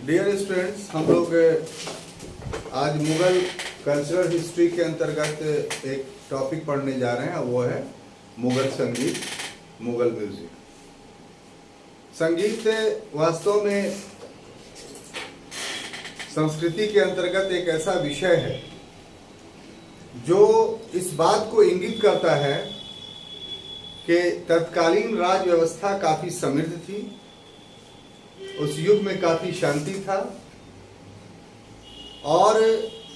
Dear students, हम लोग आज मुगल कल्चरल हिस्ट्री के अंतर्गत एक टॉपिक पढ़ने जा रहे हैं। वो है मुगल संगीत, मुगल म्यूजिक। संगीत वास्तव में संस्कृति के अंतर्गत एक ऐसा विषय है जो इस बात को इंगित करता है कि तत्कालीन राज व्यवस्था काफ़ी समृद्ध थी, उस युग में काफ़ी शांति था और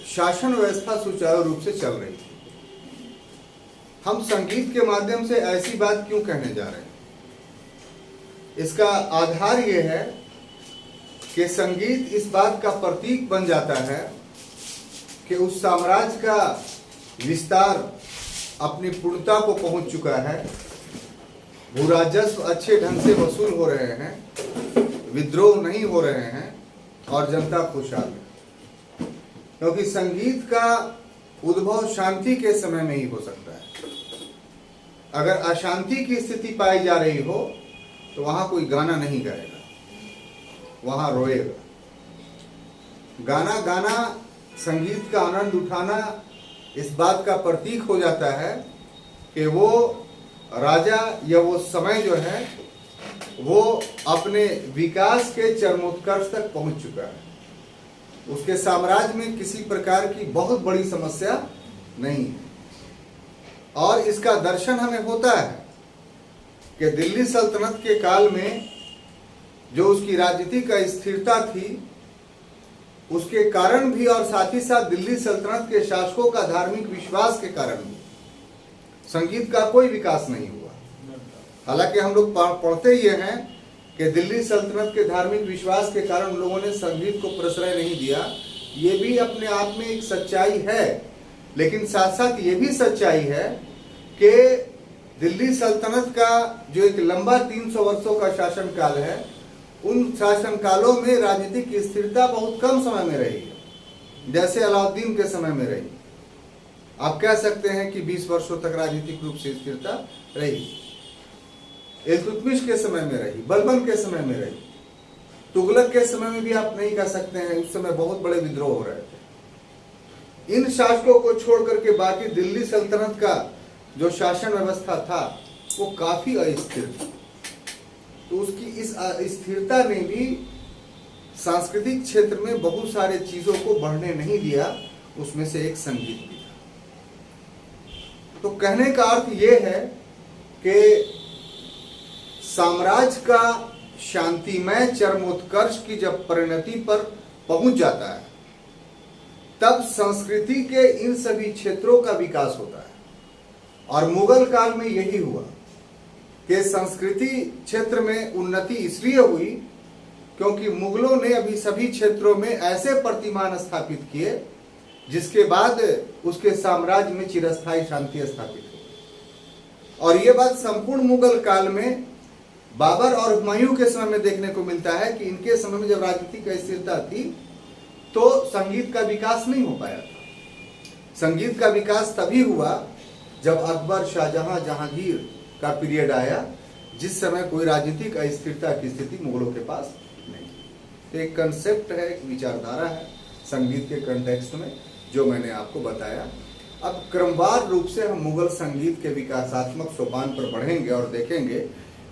शासन व्यवस्था सुचारू रूप से चल रही थी। हम संगीत के माध्यम से ऐसी बात क्यों कहने जा रहे हैं? इसका आधार यह है कि संगीत इस बात का प्रतीक बन जाता है कि उस साम्राज्य का विस्तार अपनी पूर्णता को पहुंच चुका है, भू राजस्व अच्छे ढंग से वसूल हो रहे हैं, विद्रोह नहीं हो रहे हैं और जनता खुशहाल है। क्योंकि संगीत का उद्भव शांति के समय में ही हो सकता है। अगर अशांति की स्थिति पाई जा रही हो तो वहां कोई गाना नहीं गाएगा, वहां रोएगा। गाना गाना, संगीत का आनंद उठाना इस बात का प्रतीक हो जाता है कि वो राजा या वो समय जो है वो अपने विकास के चरमोत्कर्ष तक पहुंच चुका है। उसके साम्राज्य में किसी प्रकार की बहुत बड़ी समस्या नहीं है। और इसका दर्शन हमें होता है कि दिल्ली सल्तनत के काल में जो उसकी राजनीतिक अस्थिरता थी, उसके कारण भी और साथ ही साथ दिल्ली सल्तनत के शासकों का धार्मिक विश्वास के कारण भी संगीत का कोई विकास नहीं हुआ। हालांकि हम लोग पढ़ते ही हैं कि दिल्ली सल्तनत के धार्मिक विश्वास के कारण लोगों ने संगीत को प्रश्रय नहीं दिया। ये भी अपने आप में एक सच्चाई है, लेकिन साथ साथ ये भी सच्चाई है कि दिल्ली सल्तनत का जो एक लंबा 300 वर्षों का शासनकाल है, उन शासनकालों में राजनीतिक स्थिरता बहुत कम समय में रही है, जैसे अलाउद्दीन के समय में रही। आप कह सकते हैं कि 20 वर्षों तक राजनीतिक रूप से स्थिरता रही। इल्तुतमिश के समय में रही, बलबन के समय में रही, तुगलक के समय में भी आप नहीं कह सकते हैं, उस समय बहुत बड़े विद्रोह हो रहे थे। इन शासकों को छोड़ करके बाकी दिल्ली सल्तनत का जो शासन व्यवस्था था वो काफी अस्थिर थी। तो उसकी इस अस्थिरता ने भी सांस्कृतिक क्षेत्र में बहुत सारे चीजों को बढ़ने नहीं दिया, उसमें से एक संगीत भी था। तो कहने का अर्थ यह है कि साम्राज्य का शांतिमय चरमोत्कर्ष की जब परिणति पर पहुंच जाता है, तब संस्कृति के इन सभी क्षेत्रों का विकास होता है। और मुगल काल में यही हुआ कि संस्कृति क्षेत्र में उन्नति इसलिए हुई क्योंकि मुगलों ने अभी सभी क्षेत्रों में ऐसे प्रतिमान स्थापित किए जिसके बाद उसके साम्राज्य में चिरस्थायी शांति स्थापित हुई। और यह बात संपूर्ण मुगल काल में बाबर और हुमायूं के समय में देखने को मिलता है कि इनके समय में जब राजनीतिक अस्थिरता थी तो संगीत का विकास नहीं हो पाया था। संगीत का विकास तभी हुआ जब अकबर, शाहजहां, जहांगीर का पीरियड आया, जिस समय कोई राजनीतिक अस्थिरता की स्थिति मुगलों के पास नहीं। तो एक कंसेप्ट है, एक विचारधारा है संगीत के कंटेक्स्ट में, जो मैंने आपको बताया। अब क्रमवार रूप से हम मुगल संगीत के विकासात्मक सोपान पर बढ़ेंगे और देखेंगे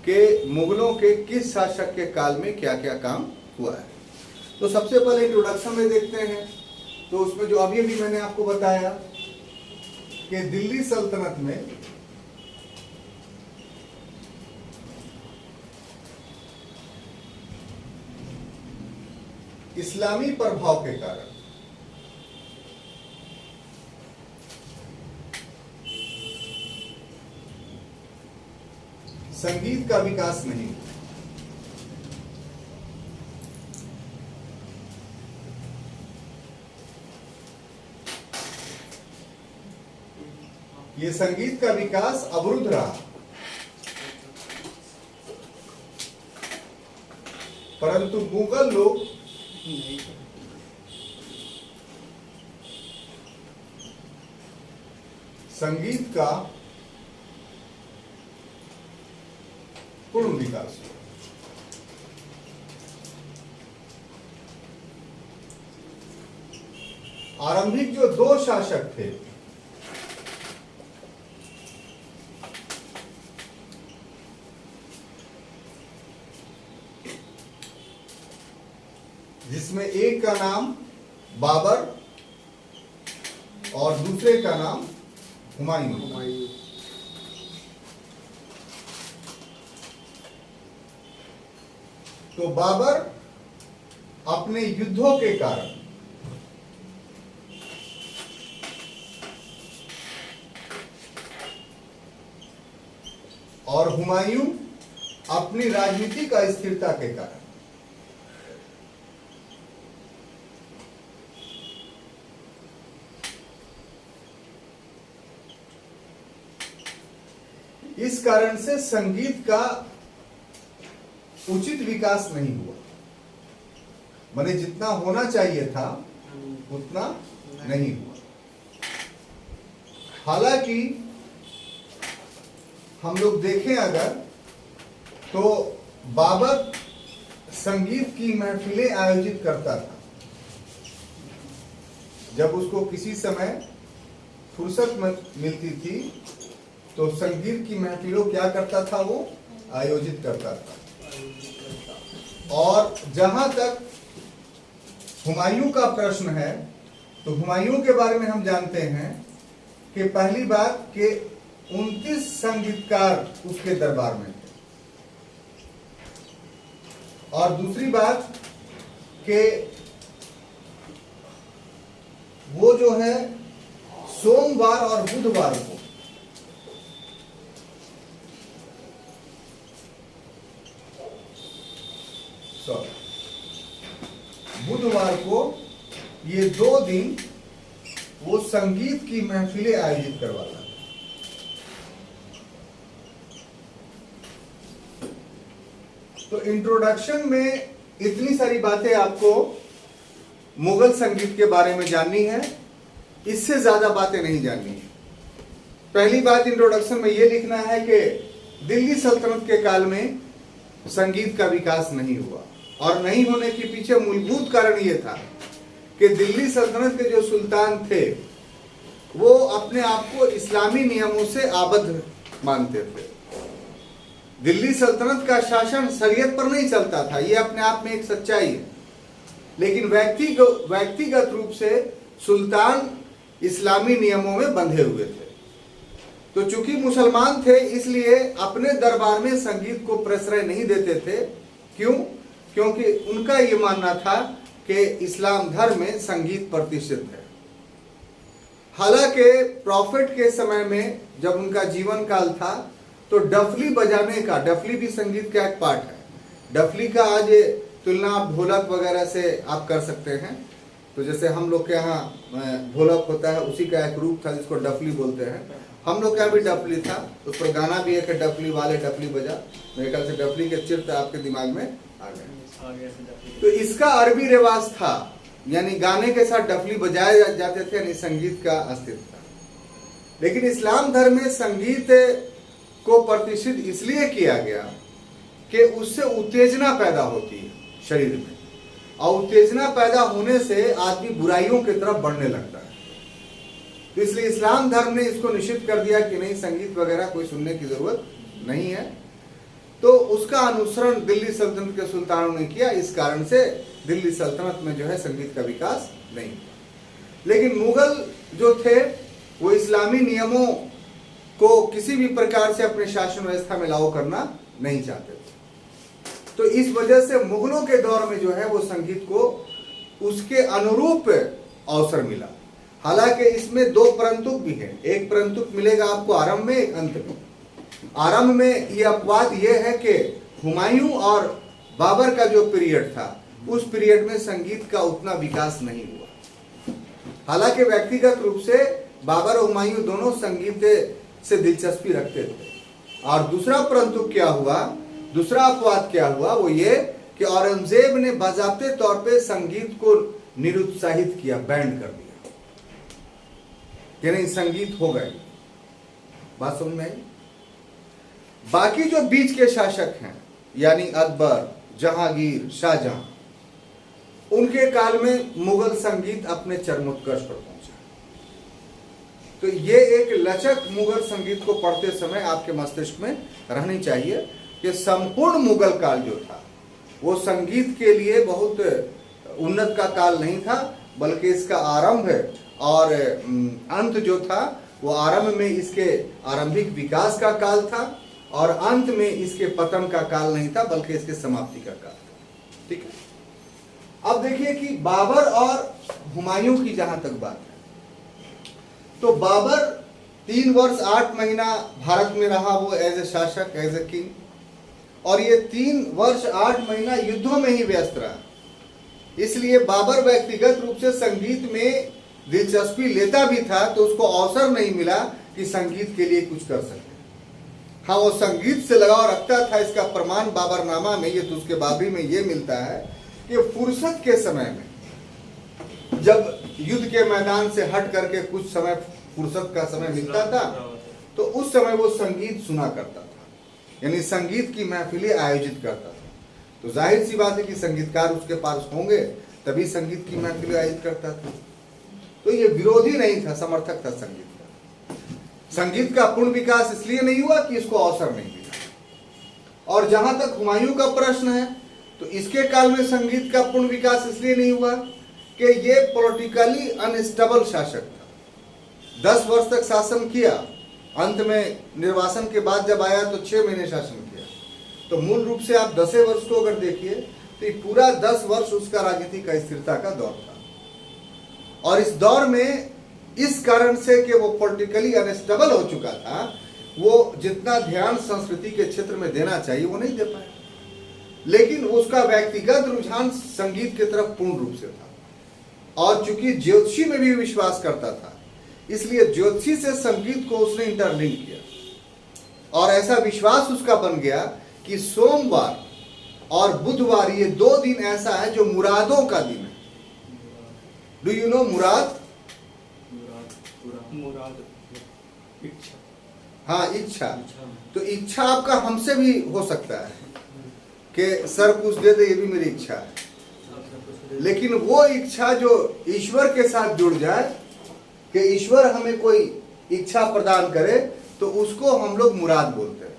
कि मुगलों के किस शासक के काल में क्या क्या काम हुआ है। तो सबसे पहले इंट्रोडक्शन में देखते हैं। तो उसमें जो अभी अभी मैंने आपको बताया कि दिल्ली सल्तनत में इस्लामी प्रभाव के कारण संगीत का विकास नहीं हुआ। ये संगीत का विकास अवरुद्ध रहा, परंतु मुगल लोग संगीत का पूर्ण विकास हुआ। आरंभिक जो दो शासक थे, जिसमें एक का नाम बाबर और दूसरे का नाम हुमायूं। तो बाबर अपने युद्धों के कारण और हुमायूं अपनी राजनीतिक अस्थिरता के कारण इस कारण से संगीत का उचित विकास नहीं हुआ। माने जितना होना चाहिए था उतना नहीं हुआ। हालांकि हम लोग देखें अगर तो बाबर संगीत की महफिलें आयोजित करता था। जब उसको किसी समय फुर्सत मिलती थी तो संगीत की महफिलों क्या करता था, वो आयोजित करता था। और जहां तक हुमायूं का प्रश्न है तो हुमायूं के बारे में हम जानते हैं कि पहली बात कि 29 संगीतकार उसके दरबार में थे, और दूसरी बात कि वो जो है सोमवार और बुधवार को बुधवार को ये 2 दिन वो संगीत की महफिलें आयोजित करवाता है। तो इंट्रोडक्शन में इतनी सारी बातें आपको मुगल संगीत के बारे में जाननी है, इससे ज्यादा बातें नहीं जाननी है। पहली बात इंट्रोडक्शन में यह लिखना है कि दिल्ली सल्तनत के काल में संगीत का विकास नहीं हुआ, और नहीं होने के पीछे मूलभूत कारण यह था कि दिल्ली सल्तनत के जो सुल्तान थे वो अपने आप को इस्लामी नियमों से आबद्ध मानते थे। दिल्ली सल्तनत का शासन शरीयत पर नहीं चलता था, यह अपने आप में एक सच्चाई है, लेकिन व्यक्तिगत रूप से सुल्तान इस्लामी नियमों में बंधे हुए थे। तो चूंकि मुसलमान थे इसलिए अपने दरबार में संगीत को प्रश्रय नहीं देते थे। क्यों? क्योंकि उनका ये मानना था कि इस्लाम धर्म में संगीत प्रतिष्ठित है। हालांकि प्रॉफिट के समय में जब उनका जीवन काल था तो डफली बजाने का, डफली भी संगीत का एक पार्ट है। डफली का आज तुलना आप ढोलक वगैरह से आप कर सकते हैं। तो जैसे हम लोग के यहाँ ढोलक होता है, उसी का एक रूप था जिसको डफली बोलते हैं। हम लोग के यहाँ भी डफली था, उस पर गाना भी है कि डफली वाले डफली बजा। मेरे ख्याल से डफली के चित्र आपके दिमाग में आ गए। तो इसका अरबी रिवाज था, यानी गाने के साथ डफली बजाए जाते थे, यानी संगीत का अस्तित्व था। लेकिन इस्लाम धर्म में संगीत को प्रतिष्ठित इसलिए किया गया कि उससे उत्तेजना पैदा होती है शरीर में, और उत्तेजना पैदा होने से आदमी बुराइयों की तरफ बढ़ने लगता है। तो इसलिए इस्लाम धर्म ने इसको निषिद्ध कर दिया कि नहीं, संगीत वगैरह कोई सुनने की जरूरत नहीं है। तो उसका अनुसरण दिल्ली सल्तनत के सुल्तानों ने किया। इस कारण से दिल्ली सल्तनत में जो है संगीत का विकास नहीं हुआ। लेकिन मुगल जो थे वो इस्लामी नियमों को किसी भी प्रकार से अपने शासन व्यवस्था में लागू करना नहीं चाहते थे। तो इस वजह से मुगलों के दौर में जो है वो संगीत को उसके अनुरूप अवसर मिला। हालांकि इसमें 2 परंतुक भी हैं। एक परंतुक मिलेगा आपको आरंभ में, एक अंत में। आरंभ में यह अपवाद यह है कि हुमायूं और बाबर का जो पीरियड था उस पीरियड में संगीत का उतना विकास नहीं हुआ। हालांकि व्यक्तिगत रूप से बाबर और हुमायूं दोनों संगीत से दिलचस्पी रखते थे। और दूसरा परंतु क्या हुआ, दूसरा अपवाद क्या हुआ, वो ये कि औरंगजेब ने बाज़ाब्ते तौर पे संगीत को निरुत्साहित किया, बैंड कर दिया कि नहीं संगीत हो गए। बात समझ में आई? बाकी जो बीच के शासक हैं यानी अकबर, जहांगीर, शाहजहां, उनके काल में मुगल संगीत अपने चरमोत्कर्ष पर पहुंचा। तो ये एक लचक मुगल संगीत को पढ़ते समय आपके मस्तिष्क में रहनी चाहिए कि संपूर्ण मुगल काल जो था वो संगीत के लिए बहुत उन्नत का काल नहीं था, बल्कि इसका आरंभ और अंत जो था वो आरंभ में इसके आरंभिक विकास का काल था और अंत में इसके पतन का काल नहीं था, बल्कि इसके समाप्ति का काल था। ठीक है। अब देखिए कि बाबर और हुमायूं की जहां तक बात है, तो बाबर 3 वर्ष 8 महीना भारत में रहा, वो एज ए शासक, एज ए किंग, और ये 3 वर्ष 8 महीना युद्धों में ही व्यस्त रहा। इसलिए बाबर व्यक्तिगत रूप से संगीत में दिलचस्पी लेता भी था, तो उसको अवसर नहीं मिला कि संगीत के लिए कुछ कर सके। हाँ, वो संगीत से लगाव रखता था, इसका प्रमाण बाबरनामा में, ये तो उसके बाबरी में ये मिलता है कि फुर्सत के समय में, जब युद्ध के मैदान से हट करके कुछ समय फुर्सत का समय मिलता था, तो उस समय वो संगीत सुना करता था, यानी संगीत की महफिलें आयोजित करता था। तो जाहिर सी बात है कि संगीतकार उसके पास होंगे, तभी संगीत की महफिलें आयोजित करता था। तो ये विरोधी नहीं था, समर्थक था संगीत का। संगीत का पूर्ण विकास इसलिए नहीं हुआ कि इसको अवसर नहीं मिला। और जहां तक हुमायूं का प्रश्न है, तो इसके काल में संगीत का पूर्ण विकास इसलिए नहीं हुआ कि ये पॉलिटिकली अनस्टेबल शासक था। 10 वर्ष तक शासन किया, अंत में निर्वासन के बाद जब आया तो 6 महीने शासन किया। तो मूल रूप से आप 10 वर्ष को अगर देखिए तो पूरा 10 वर्ष उसका राजनीतिक अस्थिरता का दौर था। और इस दौर में इस कारण से कि वो पॉलिटिकली अनस्टेबल हो चुका था, वो जितना ध्यान संस्कृति के क्षेत्र में देना चाहिए वो नहीं दे पाया। लेकिन उसका व्यक्तिगत रुझान संगीत की तरफ पूर्ण रूप से था। और चूंकि ज्योतिषी में भी विश्वास करता था, इसलिए ज्योतिषी से संगीत को उसने इंटरलिंक किया। और ऐसा विश्वास उसका बन गया कि सोमवार और बुधवार ये 2 दिन ऐसा है जो मुरादों का दिन है। डू यू नो मुराद? मुराद इच्छा। हाँ, इच्छा। तो इच्छा आपका हमसे भी हो सकता है कि सर कुछ दे दे, ये भी मेरी इच्छा है। लेकिन वो इच्छा जो ईश्वर के साथ जुड़ जाए कि ईश्वर हमें कोई इच्छा प्रदान करे, तो उसको हम लोग मुराद बोलते हैं।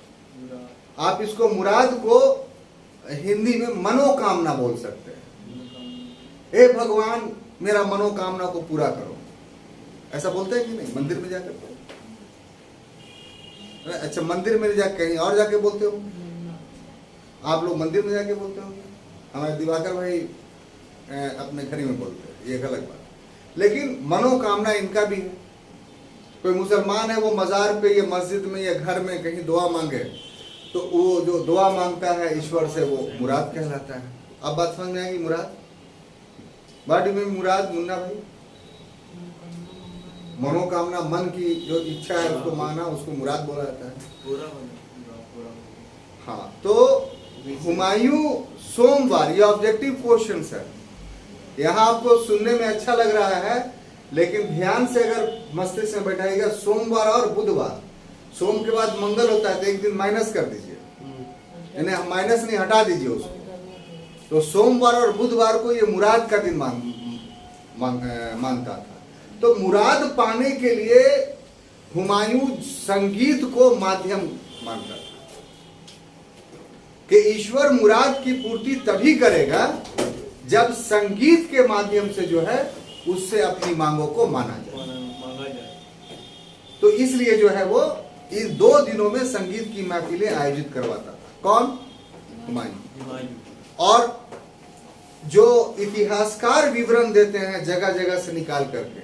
आप इसको मुराद को हिंदी में मनोकामना बोल सकते हैं। हे भगवान, मेरा मनोकामना को पूरा करो, ऐसा बोलते हैं कि नहीं मंदिर में जाकर? अच्छा, मंदिर में जाकर कहीं और जाके बोलते हो? आप लोग मंदिर में जाके बोलते हो? हमारे दिवाकर भाई अपने घर में बोलते हैं, ये गलत बात। लेकिन मनोकामना इनका भी है। कोई मुसलमान है, वो मजार पे या मस्जिद में या घर में कहीं दुआ मांगे, तो वो जो दुआ मांगता है ईश्वर से, वो मुराद कहलाता है। अब बात समझ में आएगी? मुराद बाटी में मुराद, मुन्ना भाई, मनोकामना, मन की जो इच्छा है उसको मांगना, उसको मुराद बोला जाता है। हाँ, तो हुमायूं सोमवार, ये ऑब्जेक्टिव क्वेश्चन है। यहाँ आपको सुनने में अच्छा लग रहा है, लेकिन ध्यान से अगर मस्तिष्क में बैठाएगा, सोमवार और बुधवार, सोम के बाद मंगल होता है तो एक दिन माइनस कर दीजिए, यानी माइनस नहीं, हटा दीजिए उसको। तो सोमवार और बुधवार को ये मुराद का दिन मानता था। तो मुराद पाने के लिए हुमायूं संगीत को माध्यम मानता था कि ईश्वर मुराद की पूर्ति तभी करेगा जब संगीत के माध्यम से जो है उससे अपनी मांगों को मांगा जाए। तो इसलिए जो है वो इस 2 दिनों में संगीत की महफिलें आयोजित करवाता था। कौन? हुमायूं। और जो इतिहासकार विवरण देते हैं जगह जगह से निकाल करके,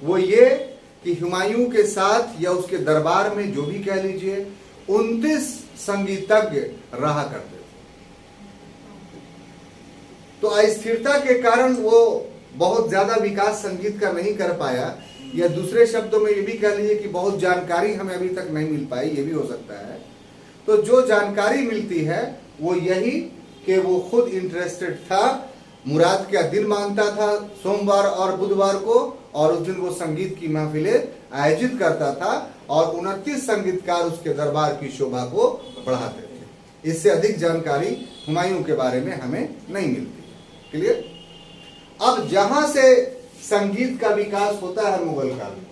वो ये कि हुमायूं के साथ या उसके दरबार में जो भी कह लीजिए 29 संगीतज्ञ रहा करते थे। तो अस्थिरता के कारण वो बहुत ज्यादा विकास संगीत का नहीं कर पाया, या दूसरे शब्दों में ये भी कह लीजिए कि बहुत जानकारी हमें अभी तक नहीं मिल पाई, ये भी हो सकता है। तो जो जानकारी मिलती है वो यही कि वो खुद इंटरेस्टेड था, मुराद का दिन मानता था सोमवार और बुधवार को, और उस दिन वो संगीत की महफिलें आयोजित करता था, और 29 संगीतकार उसके दरबार की शोभा को बढ़ाते थे। इससे अधिक जानकारी हुमायूं के बारे में हमें नहीं मिलती। क्लियर? अब जहां से संगीत का विकास होता है मुगल काल में,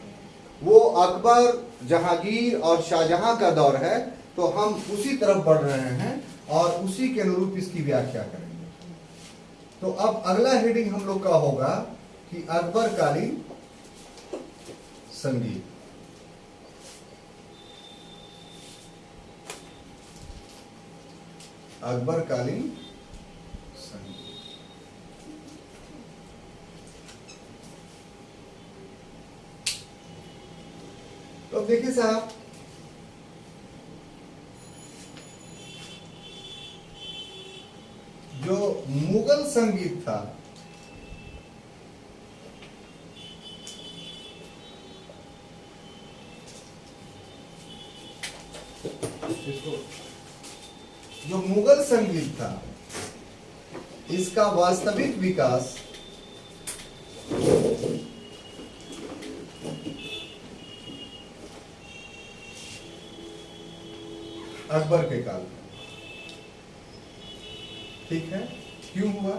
वो अकबर, जहांगीर और शाहजहां का दौर है। तो हम उसी तरफ बढ़ रहे हैं और उसी के अनुरूप इसकी व्याख्या करेंगे। तो अब अगला हेडिंग हम लोग का होगा कि अकबर कालीन संगीत। अकबर कालीन संगीत। तो अब देखिए साहब, जो मुगल संगीत था जो मुगल संगीत था, इसका वास्तविक विकास अकबर के काल में, ठीक है। क्यों हुआ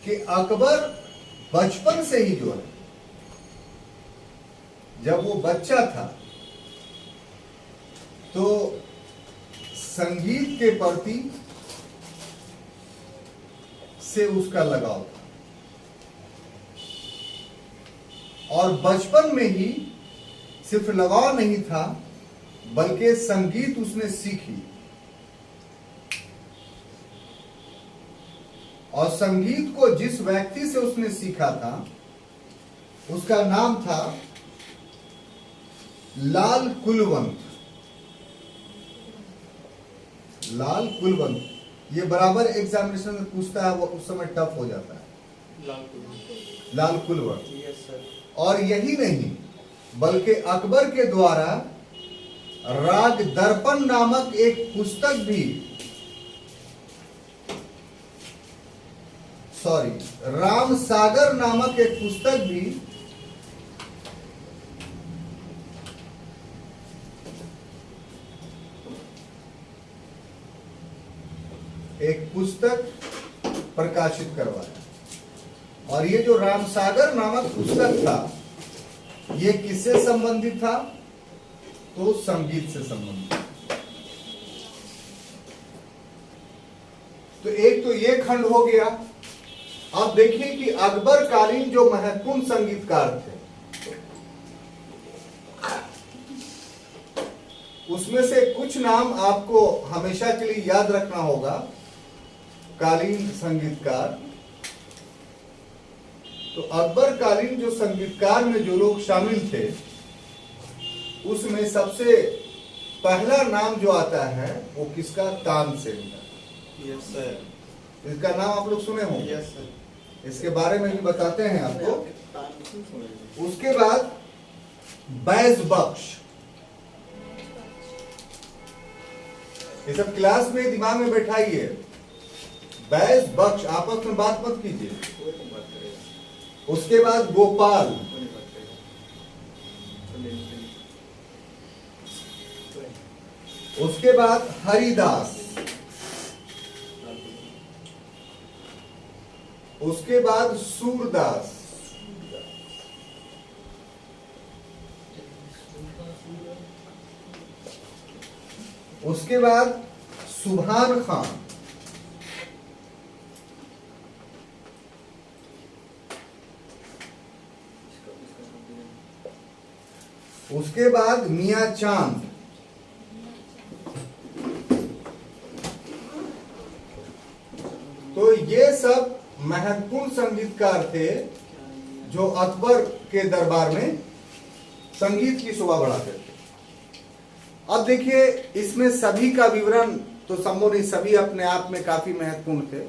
कि अकबर बचपन से ही जो है, जब वो बच्चा था तो संगीत के प्रति से उसका लगाव था, और बचपन में ही सिर्फ लगाव नहीं था बल्कि संगीत उसने सीखी, और संगीत को जिस व्यक्ति से उसने सीखा था उसका नाम था लाल कुलवंत। लाल कुलवंत, ये बराबर एग्जामिनेशन में पूछता है, वो उस समय टफ हो जाता है। लाल कुलवंत। Yes sir. और यही नहीं बल्कि अकबर के द्वारा राग दर्पण नामक एक पुस्तक भी, राम सागर नामक एक पुस्तक भी प्रकाशित करवाया। और ये जो राम सागर नामक पुस्तक था, ये किससे संबंधित था? तो संगीत से संबंधित। तो एक तो ये खंड हो गया। अब देखिए कि अकबर कालीन जो महत्वपूर्ण संगीतकार थे, उसमें से कुछ नाम आपको हमेशा के लिए याद रखना होगा। कालीन संगीतकार, तो अकबर कालीन जो संगीतकार में जो लोग शामिल थे, उसमें सबसे पहला नाम जो आता है वो किसका? तानसेन का। Yes sir. इसका नाम आप लोग सुने होंगे। Yes sir. इसके बारे में भी बताते हैं आपको। उसके बाद बैज बख्श, ये सब क्लास में दिमाग में बैठाइए। बैज बख्श, आपस में बात मत कीजिए। उसके बाद गोपाल, उसके बाद हरिदास, उसके बाद सूरदास, उसके बाद सुभान खान, उसके बाद मियां चांद, तो ये सब महत्वपूर्ण संगीतकार थे जो अकबर के दरबार में संगीत की शोभा बढ़ाते थे। अब देखिए, इसमें सभी का विवरण तो संभव नहीं, सभी अपने आप में काफी महत्वपूर्ण थे,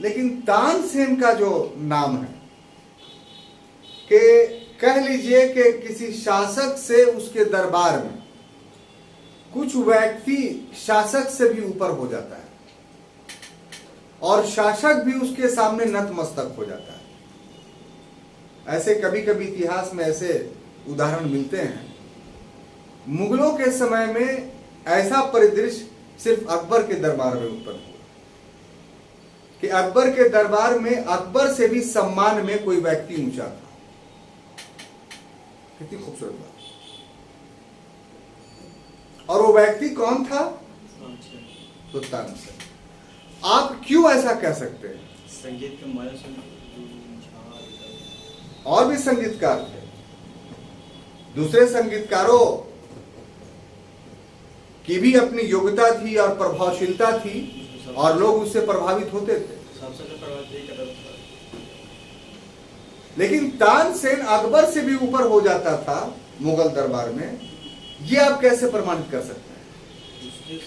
लेकिन तानसेन का जो नाम है कि कह लीजिए कि किसी शासक से उसके दरबार में कुछ व्यक्ति शासक से भी ऊपर हो जाता है और शासक भी उसके सामने नतमस्तक हो जाता है। ऐसे कभी कभी इतिहास में ऐसे उदाहरण मिलते हैं। मुगलों के समय में ऐसा परिदृश्य सिर्फ अकबर के दरबार में उत्पन्न हुआ। कि अकबर के दरबार में अकबर से भी सम्मान में कोई व्यक्ति ऊंचा था। कितनी खूबसूरत बात। और वो व्यक्ति कौन था? तो तानसेन। आप क्यों ऐसा कह सकते हैं? संगीत के माध्यम से और भी संगीतकार थे, दूसरे संगीतकारों की भी अपनी योग्यता थी और प्रभावशीलता थी और लोग उससे प्रभावित होते थे। सबसे प्रभावित कर रहा था। लेकिन तानसेन अकबर से भी ऊपर हो जाता था मुगल दरबार में, ये आप कैसे प्रमाणित कर सकते हैं?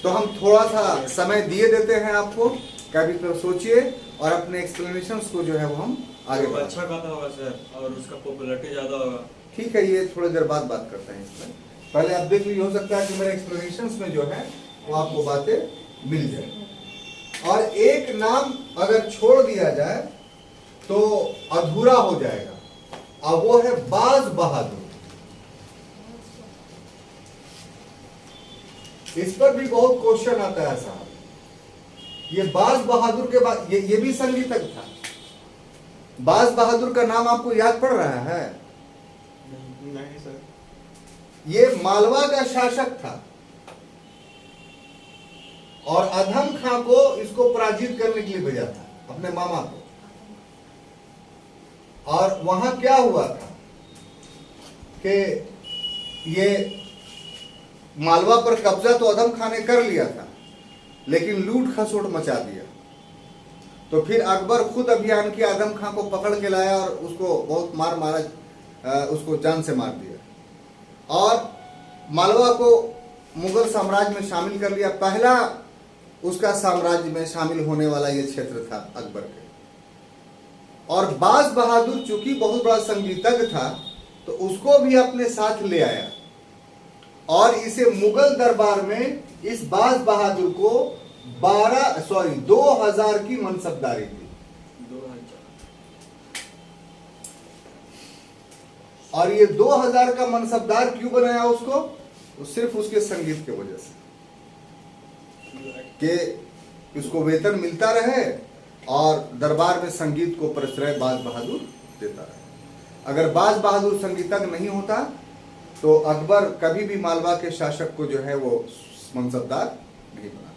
तो हम थोड़ा सा समय दिए देते हैं आपको, कभी तो सोचिए और अपने एक्सप्लेनेशंस को जो है वो हम आगे वो बढ़ाएं। अच्छा गाता होगा सर, और उसका पॉपुलैरिटी ज्यादा होगा। ठीक है, ये थोड़ी देर बाद बात करते हैं इसमें। पहले आप देख लीजिए, हो सकता है कि मेरे एक्सप्लेनेशंस में जो है वो आपको बातें मिल जाए। और एक नाम अगर छोड़ दिया जाए तो अधूरा हो जाएगा, और वो है बाज बहादुर। इस पर भी बहुत क्वेश्चन आता है साहब। ये बाज बहादुर के बाद ये भी संगीतज्ञ था। बाज बहादुर का नाम आपको याद पड़ रहा है? नहीं सर। ये मालवा का शासक था और अधम खां को इसको पराजित करने के लिए भेजा था, अपने मामा को। और वहां क्या हुआ था कि ये मालवा पर कब्जा तो अधम खां ने कर लिया था, लेकिन लूट खसोट मचा दिया। तो फिर अकबर खुद अभियान किया, आदम खां को पकड़ के लाया और उसको बहुत मारा, उसको जान से मार दिया और मालवा को मुगल साम्राज्य में शामिल कर लिया। पहला उसका साम्राज्य में शामिल होने वाला ये क्षेत्र था अकबर के। और बाज बहादुर चूंकि बहुत बड़ा संगीतज्ञ था, तो उसको भी अपने साथ ले आया और इसे मुगल दरबार में इस बाज बहादुर को 2000 की मनसबदारी दी। 2000। और ये 2000 का मनसबदार क्यों बनाया उसको? तो सिर्फ उसके संगीत की वजह से, कि उसको वेतन मिलता रहे और दरबार में संगीत को प्रश्रय बाज बहादुर देता रहे। अगर बाज बहादुर संगीतज्ञ नहीं होता तो अकबर कभी भी मालवा के शासक को जो है वो मनसबदार नहीं बनाता।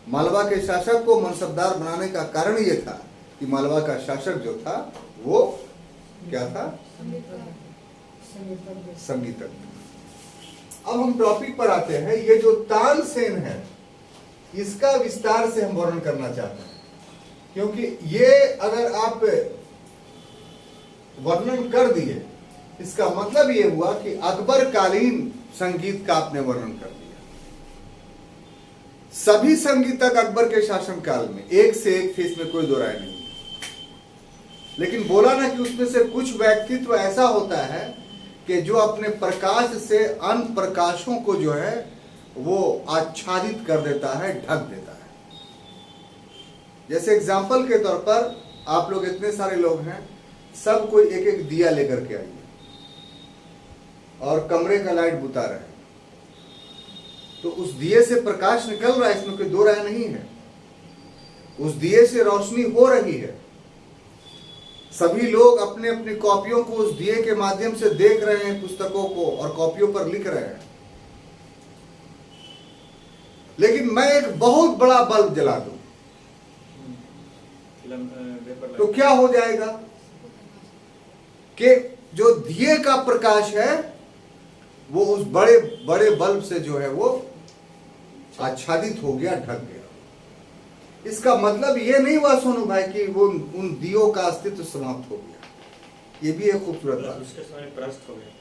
मालवा के शासक को मनसबदार बनाने का कारण ये था कि मालवा का शासक जो था वो क्या था? संगीतज्ञ। अब हम टॉपिक पर आते हैं। ये जो तानसेन है, इसका विस्तार से हम वर्णन करना चाहते हैं, क्योंकि ये अगर आप वर्णन कर दिए, इसका मतलब ये हुआ कि अकबर कालीन संगीत का आपने वर्णन कर दिया। सभी संगीतज्ञ अकबर के शासनकाल में एक से एक थे, इसमें कोई दो राय नहीं। लेकिन बोला ना कि उसमें से कुछ व्यक्तित्व ऐसा होता है कि जो अपने प्रकाश से अन्य प्रकाशों को जो है वो आच्छादित कर देता है, ढक देता है। जैसे एग्जाम्पल के तौर पर आप लोग इतने सारे लोग हैं, सब कोई एक एक दिया लेकर के आइए और कमरे का लाइट बुता रहे, तो उस दिए से प्रकाश निकल रहा है, इसमें कोई दो राय नहीं है। उस दिए से रोशनी हो रही है। सभी लोग अपने अपनी कॉपियों को उस दिए के माध्यम से देख रहे हैं, पुस्तकों को, और कॉपियों पर लिख रहे हैं। लेकिन मैं एक बहुत बड़ा बल्ब जला दूं तो क्या हो जाएगा कि जो दिए का प्रकाश है वो उस बड़े बड़े बल्ब से जो है वो आच्छादित हो गया, ढक गया। इसका मतलब ये नहीं हुआ सोनू भाई कि वो उन दियों का अस्तित्व समाप्त हो गया। ये भी एक खूबसूरत बात। उसके समय परास्त हो गए।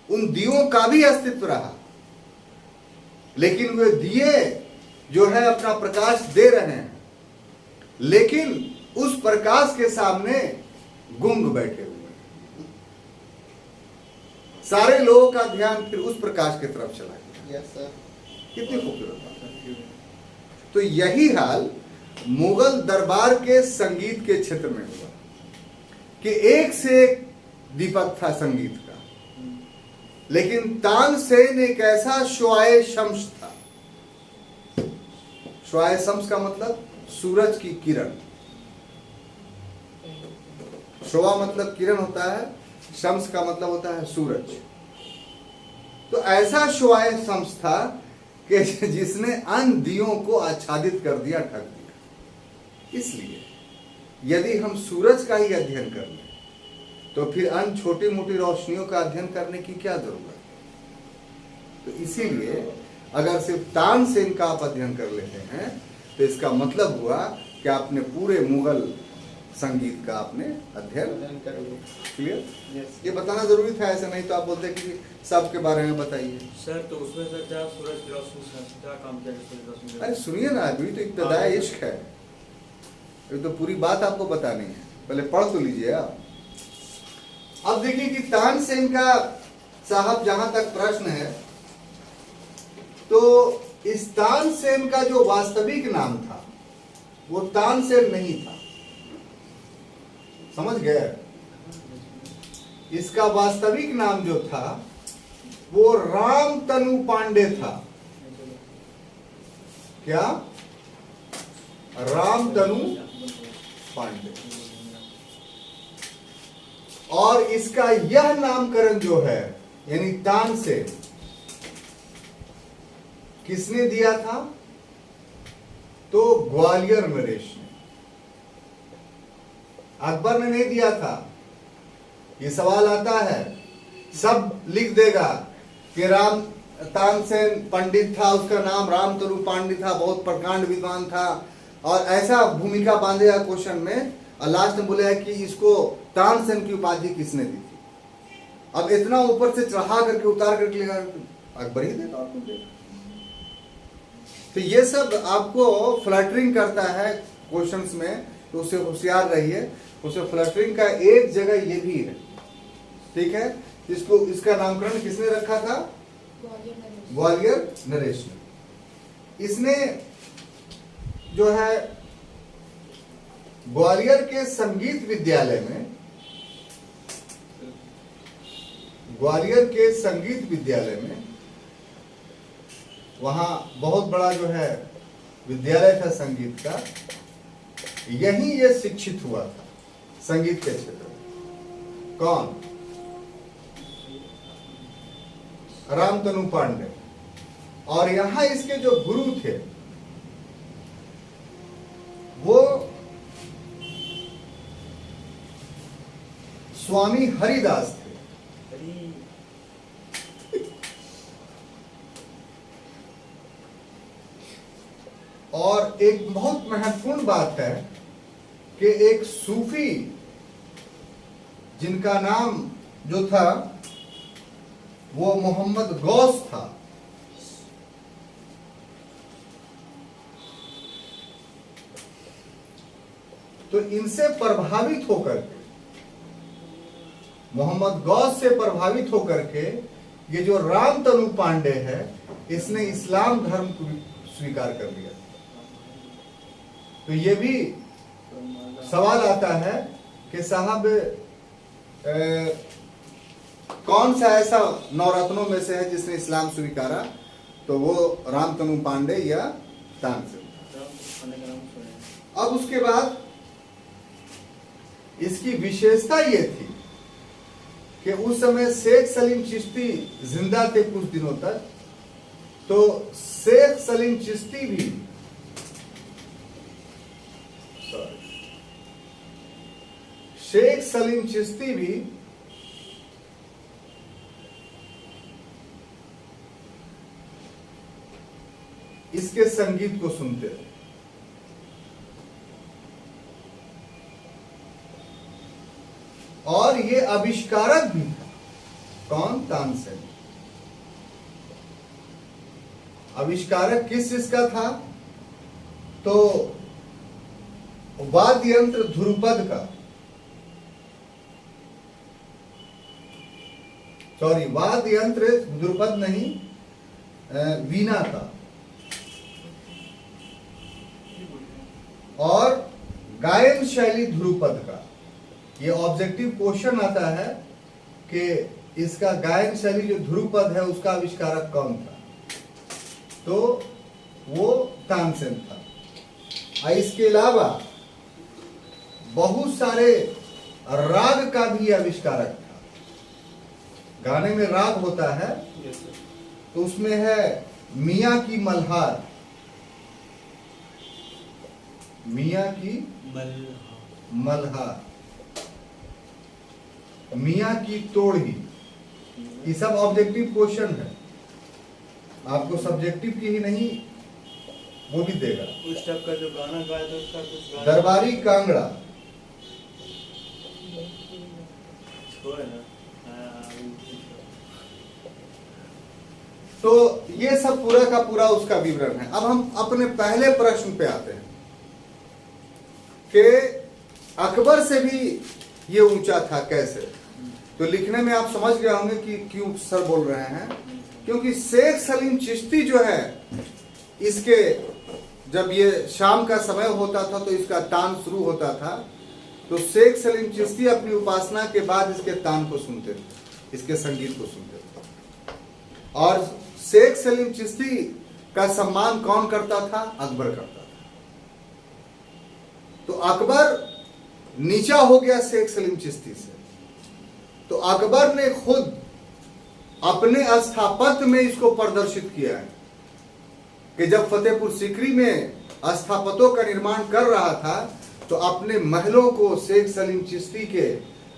उन दियों का भी अस्तित्व रहा, लेकिन वे दिए जो है अपना प्रकाश दे रहे हैं, लेकिन उस प्रकाश के सामने गुंग बैठे हुए हैं। सारे लोगों का ध्यान फिर उस प्रकाश की तरफ चला गया। Yes sir. कितनी खूबसूरत बात। तो यही हाल मुगल दरबार के संगीत के क्षेत्र में हुआ कि एक से एक दीपक था संगीत का, लेकिन तानसेन एक ऐसा शुआए शम्स था। शुआए शम्स का मतलब सूरज की किरण। शोआ मतलब किरण होता है, शम्स का मतलब होता है सूरज। तो ऐसा शोआए शम्स था कि जिसने अन्य दियों को आच्छादित कर दिया, ढक दिया। इसलिए यदि हम सूरज का ही अध्ययन कर लें तो फिर अन्य छोटी मोटी रोशनियों का अध्ययन करने की क्या जरूरत है। तो इसीलिए अगर सिर्फ तानसेन का आप अध्ययन कर लेते हैं तो इसका मतलब हुआ कि आपने पूरे मुगल संगीत का आपने अध्ययन करेंगे। क्लियर। यस ये बताना जरूरी था, ऐसा नहीं तो आप बोलते कि सबके बारे में बताइए। सर, तो उसमें सर क्या सूरज की रोशनी से क्या काम किया सूरज की रोशनी अरे सुनिए ना, अभी तो इब्तदाए इश्क है, अभी तो पूरी बात आपको बतानी है, पहले पढ़ तो लीजिए आप। अब देखिए कि तानसेन का साहब जहां तक प्रश्न है, तो इस तानसेन का जो वास्तविक नाम था वो तानसेन नहीं था, समझ गए। इसका वास्तविक नाम जो था वो रामतनु पांडे था। क्या? रामतनु पांडे। और इसका यह नामकरण जो है यानी तानसेन, किसने दिया था? तो ग्वालियर नरेश ने। अकबर ने नहीं दिया था। ये सवाल आता है, सब लिख देगा कि राम तानसेन पंडित था, उसका नाम रामतनु पांडे था, बहुत प्रकांड विद्वान था, और ऐसा भूमिका बांधेगा क्वेश्चन में, और लास्ट में बोलेगा कि इसको तानसेन की उपाधि किसने दी थी। अब इतना ऊपर से चढ़ा करके उतार करके लिखा, अकबर ही देगा आपको देगा। तो ये सब आपको फ्लटरिंग करता है क्वेश्चंस में, तो उससे होशियार रहिए। उसे फ्लटरिंग का एक जगह ये भी है, ठीक है। इसको इसका नामकरण किसने रखा था? ग्वालियर नरेश ने। इसने जो है ग्वालियर के संगीत विद्यालय में, ग्वालियर के संगीत विद्यालय में, वहां बहुत बड़ा जो है विद्यालय था संगीत का, यहीं ये शिक्षित हुआ था संगीत के क्षेत्र में। कौन? रामतनु पांडे। और यहां इसके जो गुरु थे वो स्वामी हरिदास थे। और एक बहुत महत्वपूर्ण बात है कि एक सूफी जिनका नाम जो था वो मोहम्मद गौस था, तो इनसे प्रभावित होकर के, मोहम्मद गौस से प्रभावित होकर के ये जो रामतनु पांडे है, इसने इस्लाम धर्म को स्वीकार कर लिया। तो ये भी सवाल आता है कि साहब कौन सा ऐसा नवरत्नों में से है जिसने इस्लाम स्वीकारा, तो वो रामतनु पांडे या तानसेन। अब उसके बाद इसकी विशेषता ये थी कि उस समय शेख सलीम चिश्ती जिंदा थे कुछ दिनों तक, तो शेख सलीम चिश्ती भी शेख सलीम चिश्ती भी इसके संगीत को सुनते थे। और ये आविष्कारक भी था। कौन? तानसेन। आविष्कारक किस चीज का था? तो वाद्य यंत्र ध्रुपद का, सॉरी वाद्य यंत्र ध्रुपद नहीं, वीणा का। और गायन शैली ध्रुपद का। ये ऑब्जेक्टिव क्वेश्चन आता है कि इसका गायन शैली जो ध्रुपद है उसका आविष्कारक कौन था, तो वो तानसेन था। और इसके अलावा बहुत सारे राग का भी आविष्कारक था। गाने में राग होता है, तो उसमें है मियाँ की मल्हार, मियाँ की मल्हार, मियाँ की तोड़ी। ये सब ऑब्जेक्टिव क्वेश्चन है, आपको सब्जेक्टिव की ही नहीं वो भी देगा। उस टाइप का जो गाना गाया था उसका कुछ गाना दरबारी कांगड़ा, छोड़ ना। हाँ, तो ये सब पूरा का पूरा उसका विवरण है। अब हम अपने पहले प्रश्न पे आते हैं कि अकबर से भी ये ऊंचा था कैसे। तो लिखने में आप समझ गए होंगे कि क्यों सर बोल रहे हैं, क्योंकि शेख सलीम चिश्ती जो है, इसके जब ये शाम का समय होता था तो इसका तान शुरू होता था, तो शेख सलीम चिश्ती अपनी उपासना के बाद इसके तान को सुनते थे, इसके संगीत को सुनते थे। और शेख सलीम चिश्ती का सम्मान कौन करता था? अकबर करता था। तो अकबर नीचा हो गया शेख सलीम चिश्ती से, तो अकबर ने खुद अपने स्थापत्य में इसको प्रदर्शित किया है कि जब फतेहपुर सीकरी में स्थापत्यों का निर्माण कर रहा था तो अपने महलों को शेख सलीम चिश्ती के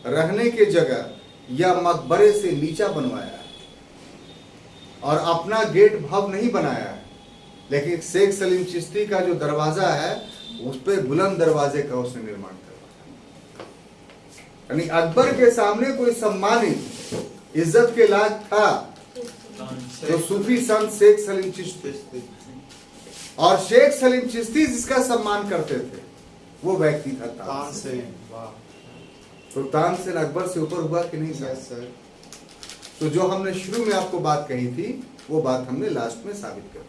रहने के जगह या मकबरे से नीचा बनवाया है और अपना गेट भव नहीं बनाया है, लेकिन शेख सलीम चिश्ती का जो दरवाजा है उस पर बुलंद दरवाजे का उसने निर्माण करवाया। यानी अकबर के सामने कोई सम्मानित इज्जत के लायक था तो सूफी संत शेख सलीम चिश्ती, और शेख सलीम चिश्ती जिसका सम्मान करते थे वो व्यक्ति था तानसेन। तो तानसेन अकबर से ऊपर हुआ कि नहीं सर? तो जो हमने शुरू में आपको बात कही थी वो बात हमने लास्ट में साबित कर दी।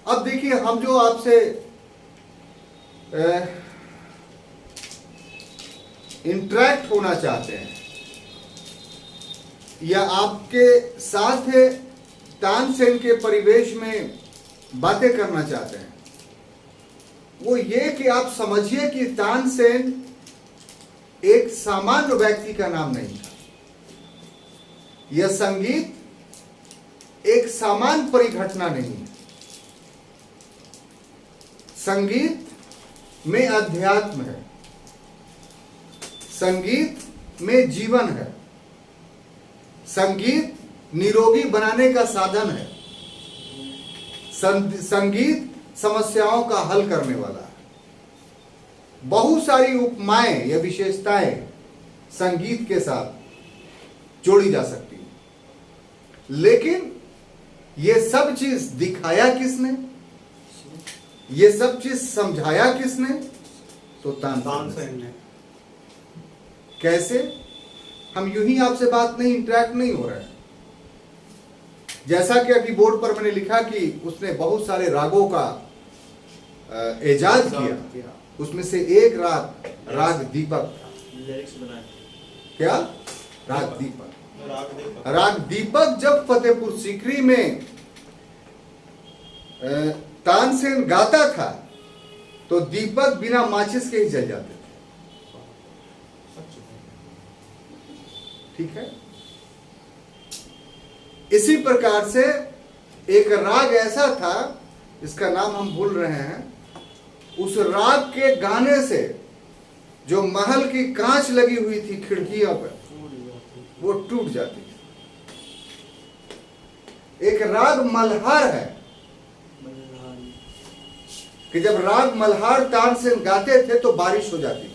अब देखिए, हम जो आपसे इंटरेक्ट होना चाहते हैं या आपके साथ तानसेन के परिवेश में बातें करना चाहते हैं, वो ये कि आप समझिए कि तानसेन एक सामान्य व्यक्ति का नाम नहीं था। यह संगीत एक सामान्य परिघटना नहीं है। संगीत में अध्यात्म है, संगीत में जीवन है, संगीत निरोगी बनाने का साधन है, संगीत समस्याओं का हल करने वाला है। बहुत सारी उपमाएं या विशेषताएं संगीत के साथ जोड़ी जा सकती है, लेकिन ये सब चीज दिखाया किसने, ये सब चीज समझाया किसने? तो तानसेन ने। कैसे? हम यूं ही आपसे बात नहीं, इंटरेक्ट नहीं हो रहा है। जैसा कि अभी बोर्ड पर मैंने लिखा कि उसने बहुत सारे रागों का इजाद किया, उसमें से एक राग दीपक था। लिरिक्स बनाए क्या? राग दीपक जब फतेहपुर सीकरी में तानसेन गाता था तो दीपक बिना माचिस के ही जल जाते थे। ठीक है। इसी प्रकार से एक राग ऐसा था, इसका नाम हम भूल रहे हैं, उस राग के गाने से जो महल की कांच लगी हुई थी खिड़कियों पर वो टूट जाती थी। एक राग मल्हार है कि जब राग मल्हार तानसेन गाते थे तो बारिश हो जाती थी।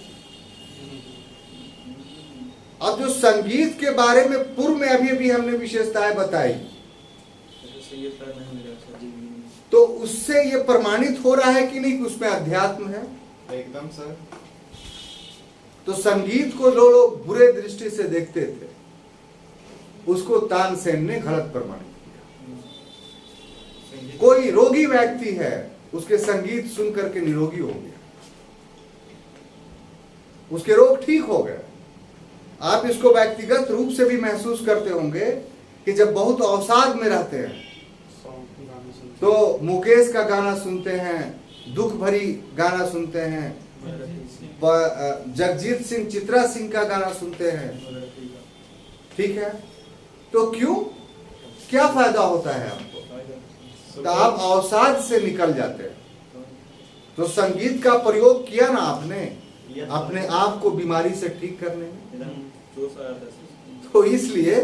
अब जो संगीत के बारे में पूर्व में अभी हमने विशेषताएं बताई, तो उससे ये प्रमाणित हो रहा है कि नहीं कि उसमें अध्यात्म है? एकदम सर। तो संगीत को जो लोग बुरे दृष्टि से देखते थे उसको तानसेन ने गलत प्रमाणित किया। कोई रोगी व्यक्ति है, उसके संगीत सुन करके निरोगी हो गया, उसके रोग ठीक हो गए। आप इसको व्यक्तिगत रूप से भी महसूस करते होंगे कि जब बहुत अवसाद में रहते हैं तो मुकेश का गाना सुनते हैं दुख भरी गाना सुनते हैं, जगजीत सिंह, चित्रा सिंह का गाना सुनते हैं, ठीक है। तो क्यों, क्या फायदा होता है आपको? तो आप अवसाद से निकल जाते हैं। तो संगीत का प्रयोग किया ना आपने अपने आप को बीमारी से ठीक करने में, तो इसलिए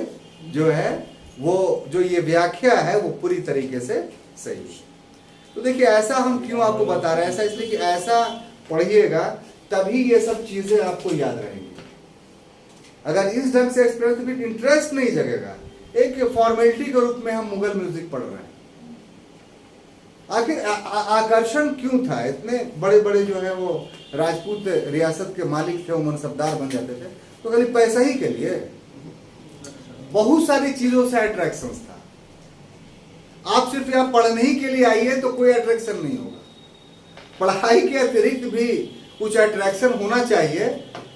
जो है वो जो ये व्याख्या है वो पूरी तरीके से सही है। तो देखिए ऐसा हम क्यों आपको बता रहे हैं, ऐसा इसलिए कि ऐसा पढ़िएगा तभी ये सब चीजें आपको याद रहेंगी। अगर इस ढंग से एक्सप्रेस तो फिर इंटरेस्ट नहीं जगेगा। एक फॉर्मेलिटी के रूप में हम मुगल म्यूजिक पढ़ रहे हैं। आखिर आकर्षण क्यों था? इतने बड़े बड़े जो है वो राजपूत रियासत के मालिक थे, वो मनसबदार बन जाते थे, तो खाली पैसा ही के लिए? बहुत सारी चीजों से अट्रैक्शन था। आप सिर्फ यहाँ पढ़ने ही के लिए आइए तो कोई अट्रैक्शन नहीं होगा। पढ़ाई के अतिरिक्त भी कुछ अट्रैक्शन होना चाहिए,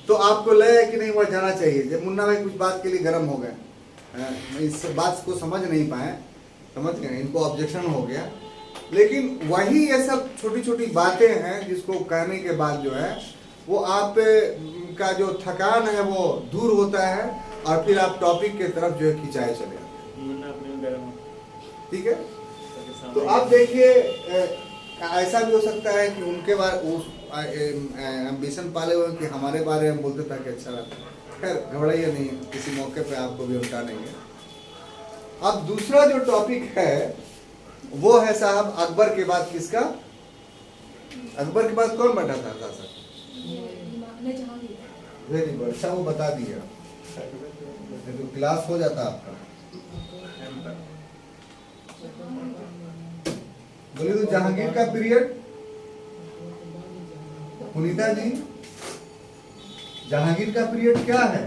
तो आपको लगे कि नहीं वह जाना चाहिए। जब मुन्ना भाई कुछ बात के लिए गर्म हो गए, इस बात को समझ नहीं पाए, समझ गए, इनको ऑब्जेक्शन हो गया, लेकिन वही ये सब छोटी छोटी बातें हैं जिसको कहने के बाद जो है वो आप का जो थकान है वो दूर होता है और फिर आप टॉपिक के तरफ जो है खिंचाए चले जाते हैं। ठीक है। तो आप देखिए ऐसा भी हो सकता है कि उनके बारे उस एम्बिशन पाले हुए कि हमारे बारे में बोलते था कि अच्छा लगता। खैर घबराइए नहीं, किसी मौके पे आपको भी उल्टा नहीं है। अब दूसरा जो टॉपिक है वो है साहब अकबर के बाद किसका? अकबर के बाद कौन बैठा था शासक? वेरी गुड, अच्छा वो बता दिया, तो क्लास हो जाता आपका। बोलिए तो जहांगीर का पीरियड, पुनीता जी, जहांगीर का पीरियड क्या है?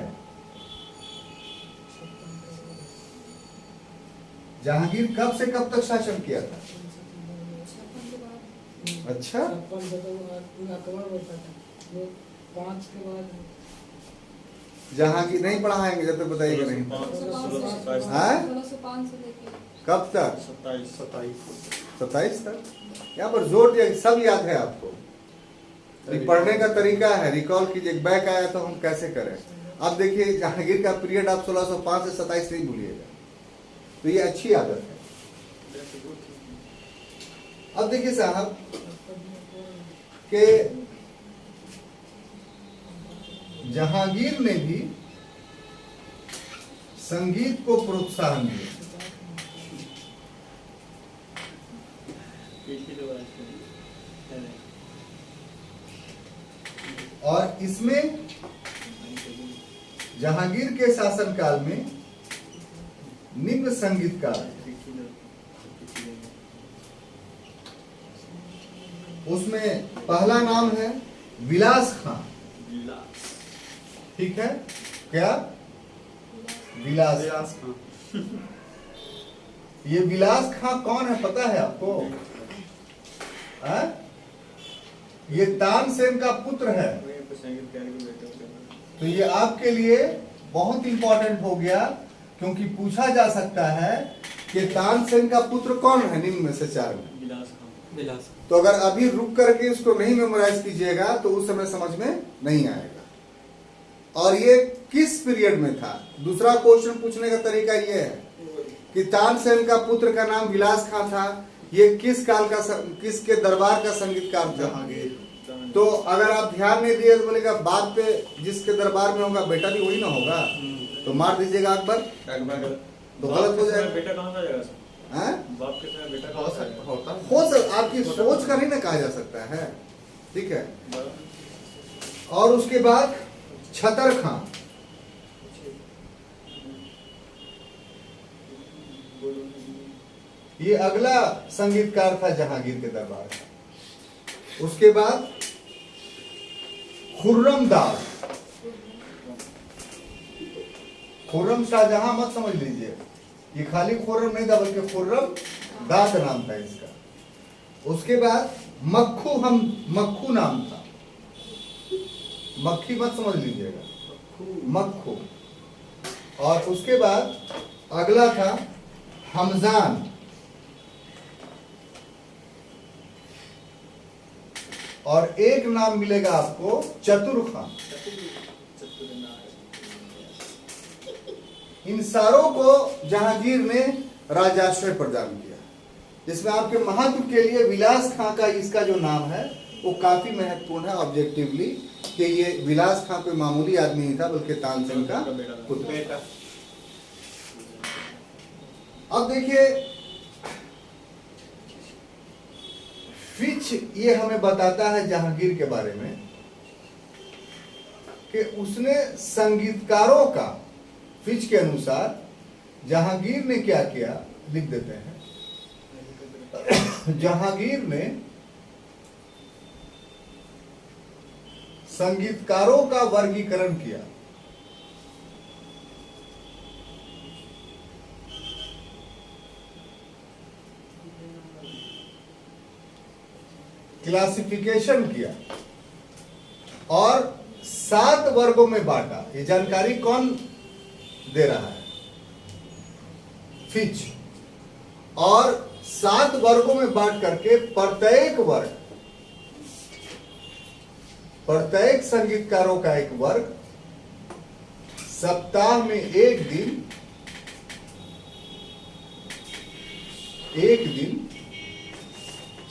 जहांगीर कब से कब तक शासन किया था? अच्छा, जहांगीर नहीं पढ़ाएंगे जब तक बताइएगा नहीं। कब तक? 27 तक। यहाँ पर जोर दिया, सब याद है आपको। पढ़ने का तरीका है, रिकॉल कीजिए। बैक आया तो हम कैसे करें। अब देखिए जहांगीर का पीरियड आप 1605 से 27 नहीं भूलिएगा, तो ये अच्छी आदत है। अब देखिए साहब के जहांगीर ने भी संगीत को प्रोत्साहन दिया। और इसमें जहांगीर के शासनकाल में निम्न संगीतकार, उसमें पहला नाम है विलास खां। ठीक है, क्या? विलास खां। ये विलास खां कौन है पता है आपको? ये तानसेन का पुत्र है। तो ये आपके लिए बहुत इंपॉर्टेंट हो गया, क्योंकि पूछा जा सकता है कि तानसेन का पुत्र कौन है निम्न में से चार में? विलास। तो अगर अभी रुक करके इसको नहीं मेमोराइज कीजिएगा तो उस समय समझ में नहीं आएगा। और ये किस पीरियड में था? दूसरा क्वेश्चन पूछने का तरीका ये है कि तानसेन का पुत्र का नाम विलास खां था, ये किस काल का, किसके दरबार का संगीतकार था? तो अगर आप ध्यान नहीं दिए तो बोलेगा बाप पे जिसके दरबार में होगा बेटा भी वही ना होगा, तो मार दीजिएगा अकबर, तो गलत हो जाएगा। बेटा कहाँ से जाएगा? बाप के साथ बेटा हो सकता है, हो सर, आपकी सोच का नहीं ना कहा जा सकता है। ठीक है। और उसके बाद छतर खां, ये अगला संगीतकार था जहांगीर के दरबार का। उसके बाद खुर्रम दास। खुर्रम शाहजहां मत समझ लीजिए, ये खाली खुर्रम नहीं था बल्कि खुर्रम दास नाम था इसका। उसके बाद मक्खू नाम था, मक्खी मत समझ लीजिएगा, मक्खू। और उसके बाद अगला था हमजान। और एक नाम मिलेगा आपको चतुर खां। इन सारों को जहांगीर ने राजाश्रय प्रदान किया। इसमें आपके महत्व के लिए विलास खां का इसका जो नाम है वो काफी महत्वपूर्ण है ऑब्जेक्टिवली, कि ये विलास खां कोई मामूली आदमी नहीं था बल्कि तानसेन का पुत्र था। अब देखिए फिच ये हमें बताता है जहांगीर के बारे में कि उसने संगीतकारों का, फिच के अनुसार जहांगीर ने क्या किया, लिख देते हैं। जहांगीर ने संगीतकारों का वर्गीकरण किया। क्लासिफिकेशन किया और 7 वर्गों में बांटा। ये जानकारी कौन दे रहा है? फिच। और 7 वर्गों में बांट करके प्रत्येक वर्ग, प्रत्येक संगीतकारों का एक वर्ग सप्ताह में एक दिन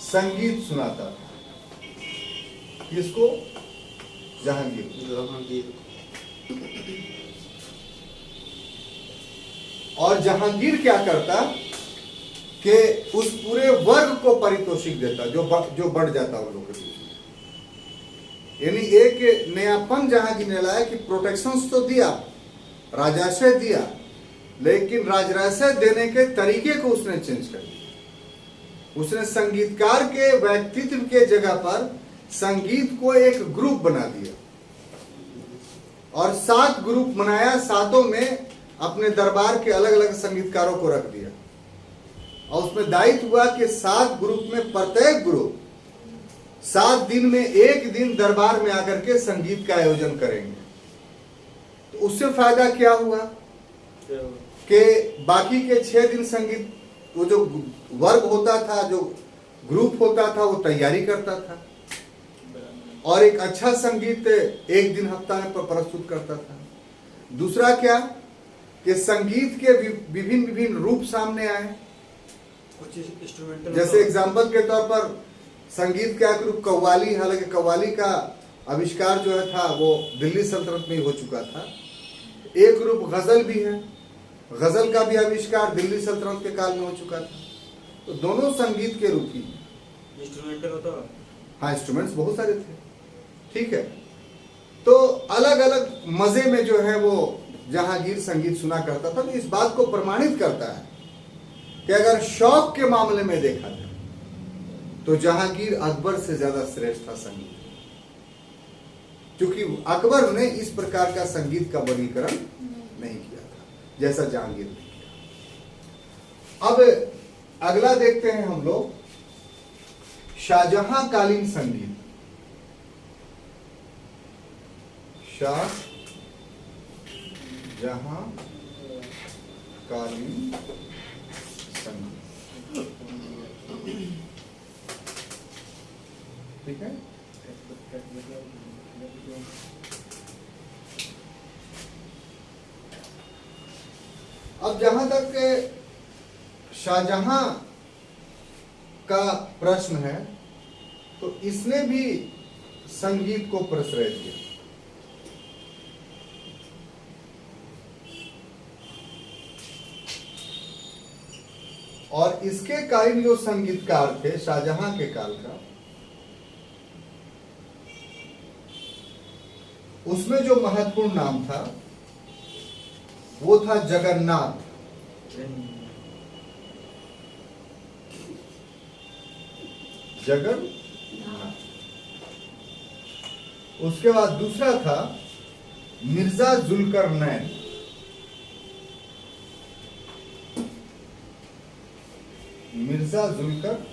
संगीत सुनाता था। किसको? जहांगीर। और जहांगीर क्या करता कि उस पूरे वर्ग को पारितोषिक देता जो बढ़ जाता उन लोगों के बीच में। यानी एक नयापन जहांगीर ने लाया कि प्रोटेक्शंस तो दिया, राजाश्रय दिया, लेकिन राजराश्रय देने के तरीके को उसने चेंज कर दिया। उसने संगीतकार के व्यक्तित्व के जगह पर संगीत को एक ग्रुप बना दिया और 7 ग्रुप बनाया। 7 में अपने दरबार के अलग अलग संगीतकारों को रख दिया और उसमें दायित्व हुआ कि 7 ग्रुप में प्रत्येक ग्रुप 7 दिन में एक दिन दरबार में आकर के संगीत का आयोजन करेंगे। तो उससे फायदा क्या हुआ कि बाकी के 6 दिन संगीत, वो जो वर्ग होता था, जो ग्रुप होता था, वो तैयारी करता था और एक अच्छा संगीत एक दिन हफ्ता में प्रस्तुत करता था। दूसरा क्या कि संगीत के विभिन्न रूप सामने आए। कुछ इंस्ट्रूमेंटल, जैसे एग्जांपल के तौर पर संगीत का एक रूप कव्वाली, हालांकि कव्वाली का आविष्कार जो है था वो दिल्ली सल्तनत में ही हो चुका था। एक रूप गजल भी है, गजल का भी आविष्कार दिल्ली सल्तनत के काल में हो चुका था। तो दोनों संगीत के रूप ही। इंस्ट्रूमेंटल होता है। हाँ, इंस्ट्रूमेंट्स बहुत सारे थे, ठीक है। तो अलग अलग मजे में जो है वो जहांगीर संगीत सुना करता था। तो इस बात को प्रमाणित करता है कि अगर शौक के मामले में देखा जाए तो जहांगीर अकबर से ज्यादा श्रेष्ठ था संगीत, क्योंकि अकबर ने इस प्रकार का संगीत का वर्गीकरण नहीं किया था जैसा जहांगीर ने किया। अब अगला देखते हैं हम लोग शाहजहां कालीन संगीत। शाहजहां कालीन संगीत, ठीक है। अब जहां तक शाहजहां का प्रश्न है तो इसने भी संगीत को प्रश्रय दिया। और इसके कालीन जो संगीतकार थे शाहजहां के काल का, उसमें जो महत्वपूर्ण नाम था वो था जगन्नाथ। जगन्नाथ। उसके बाद दूसरा था मिर्जा जुल्करनैन। मिर्जा जुल्करनैन।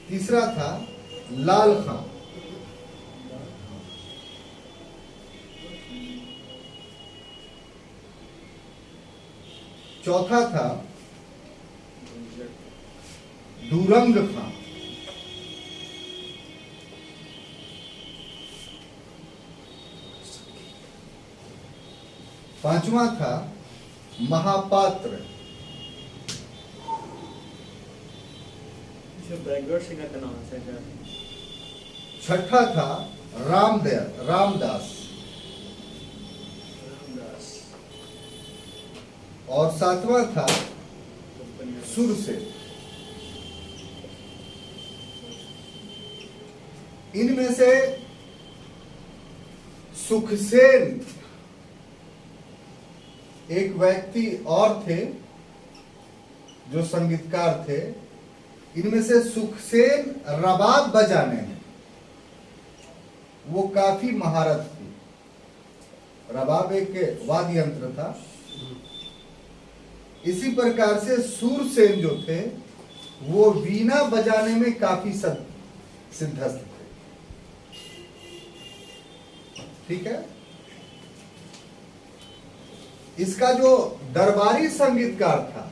तीसरा था लाल खां। चौथा था दूरंग खां। पांचवा था महापात्र। जो बैकवर्ड सिंगर का नाम है सर। छठा था रामदास। रामदास। और सातवां था सुरसेन। इनमें से सुखसेन एक व्यक्ति और थे जो संगीतकार थे। इनमें से सुखसेन रबाब बजाने में वो काफी महारत थी। रबाब एक वाद्य यंत्र था। इसी प्रकार से सूरसेन जो थे वो वीणा बजाने में काफी सिद्धस्त थे। ठीक है। इसका जो दरबारी संगीतकार था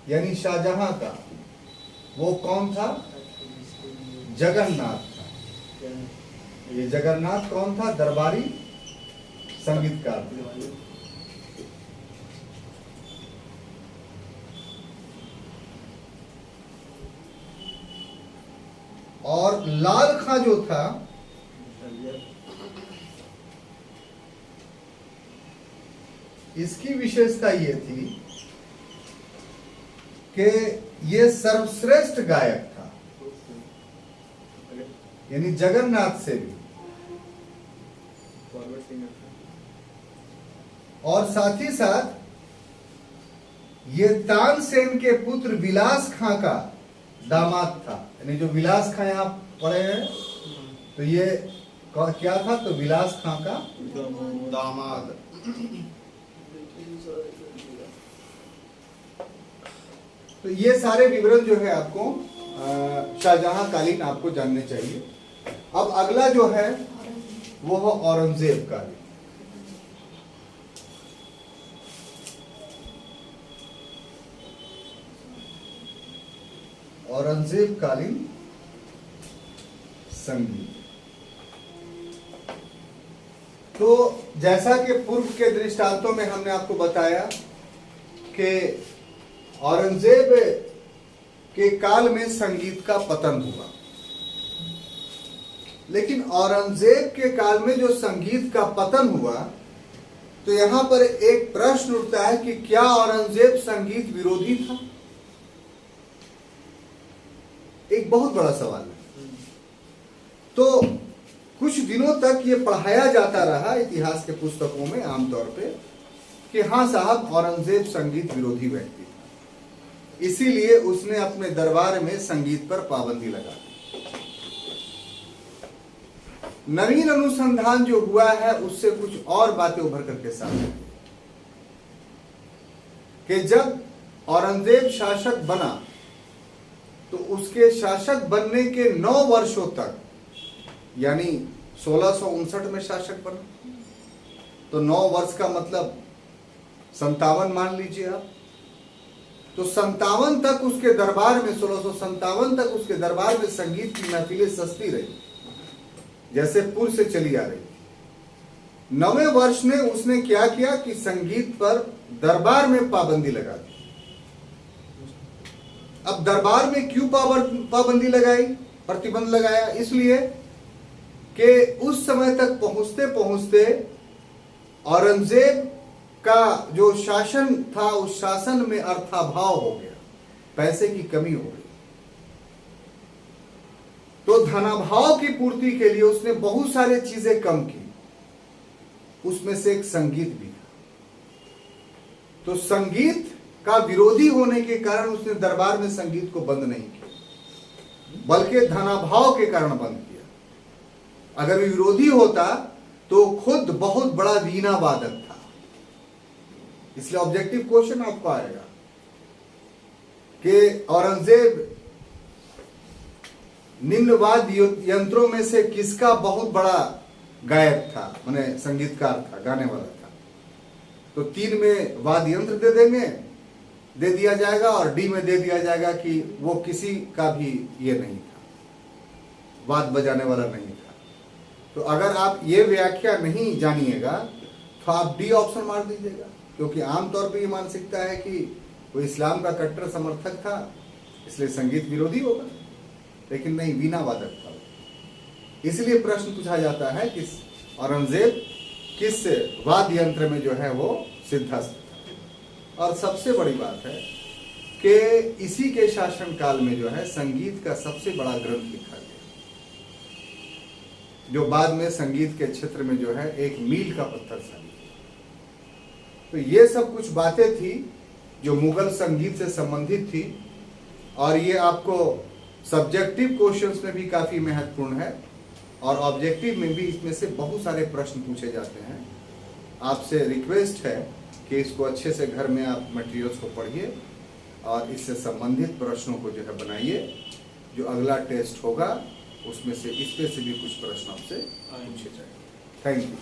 यानी शाहजहां का, वो कौन था? जगन्नाथ था। ये जगन्नाथ कौन था? दरबारी संगीतकार था। और लाल खां जो था इसकी विशेषता ये थी कि ये सर्वश्रेष्ठ गायक था, यानी जगन्नाथ से भी। और साथ ही साथ ये तानसेन के पुत्र विलास खां का दामाद था। यानी जो विलास खां यहां पढ़े हैं तो ये क्या था? तो विलास खां का दामाद। तो ये सारे विवरण जो है आपको शाहजहां कालीन आपको जानने चाहिए। अब अगला जो है वो है औरंगजेब कालीन। औरंगजेब कालीन संगीत। तो जैसा कि पूर्व के दृष्टांतों में हमने आपको बताया कि औरंगजेब के काल में संगीत का पतन हुआ, लेकिन औरंगजेब के काल में जो संगीत का पतन हुआ तो यहां पर एक प्रश्न उठता है कि क्या औरंगजेब संगीत विरोधी था? एक बहुत बड़ा सवाल है। तो कुछ दिनों तक ये पढ़ाया जाता रहा इतिहास के पुस्तकों में आमतौर पे कि हाँ साहब, औरंगजेब संगीत विरोधी व्यक्ति था, इसीलिए उसने अपने दरबार में संगीत पर पाबंदी लगा दी। नवीन अनुसंधान जो हुआ है उससे कुछ और बातें उभर करके सामने कि जब औरंगजेब शासक बना तो उसके शासक बनने के 9 वर्षों तक, यानी 1659 में शासक बना तो 9 वर्ष का मतलब 57 मान लीजिए आप। तो 57 तक उसके दरबार में, 1657 तक उसके दरबार में संगीत की महफिलें सस्ती रही, जैसे पूर्व से चली आ रही थी। 9वें वर्ष में उसने क्या किया कि संगीत पर दरबार में पाबंदी लगा दी। अब दरबार में क्यों पाबंदी लगाई, प्रतिबंध लगाया? इसलिए कि उस समय तक पहुंचते पहुंचते औरंगजेब का जो शासन था उस शासन में अर्थाभाव हो गया, पैसे की कमी हो गई। तो धनाभाव की पूर्ति के लिए उसने बहुत सारी चीजें कम की, उसमें से एक संगीत भी था। तो संगीत का विरोधी होने के कारण उसने दरबार में संगीत को बंद नहीं किया, बल्कि धनाभाव के कारण बंद किया। अगर विरोधी होता तो खुद बहुत बड़ा वीणा वादक था। इसलिए ऑब्जेक्टिव क्वेश्चन आपको आएगा कि औरंगजेब निम्न वाद्य यंत्रों में से किसका बहुत बड़ा गायक था, माने संगीतकार था, गाने वाला था। तो 3 में वाद्य यंत्र दे देंगे दे दिया जाएगा और डी में दे दिया जाएगा कि वो किसी का भी ये नहीं था, वाद बजाने वाला नहीं था। तो अगर आप ये व्याख्या नहीं जानिएगा तो आप डी ऑप्शन मार दीजिएगा, क्योंकि आमतौर पे ये मानसिकता है कि वो इस्लाम का कट्टर समर्थक था इसलिए संगीत विरोधी होगा, लेकिन नहीं, वीणा वादक था। इसलिए प्रश्न पूछा जाता है कि औरंगजेब किस वाद्य यंत्र में जो है वो सिद्धस्त था। और सबसे बड़ी बात है कि इसी के शासन काल में जो है संगीत का सबसे बड़ा ग्रंथ लिखा गया, जो बाद में संगीत के क्षेत्र में जो है एक मील का पत्थर साबित। तो ये सब कुछ बातें थी जो मुगल संगीत से संबंधित थी, और ये आपको सब्जेक्टिव क्वेश्चंस में भी काफी महत्वपूर्ण है और ऑब्जेक्टिव में भी इसमें से बहुत सारे प्रश्न पूछे जाते हैं। आपसे रिक्वेस्ट है कि इसको अच्छे से घर में आप मटेरियल्स को पढ़िए और इससे संबंधित प्रश्नों को जो है बनाइए। जो अगला टेस्ट होगा उसमें से इस पे से भी कुछ प्रश्न आपसे पूछे जाएंगे। Thank you.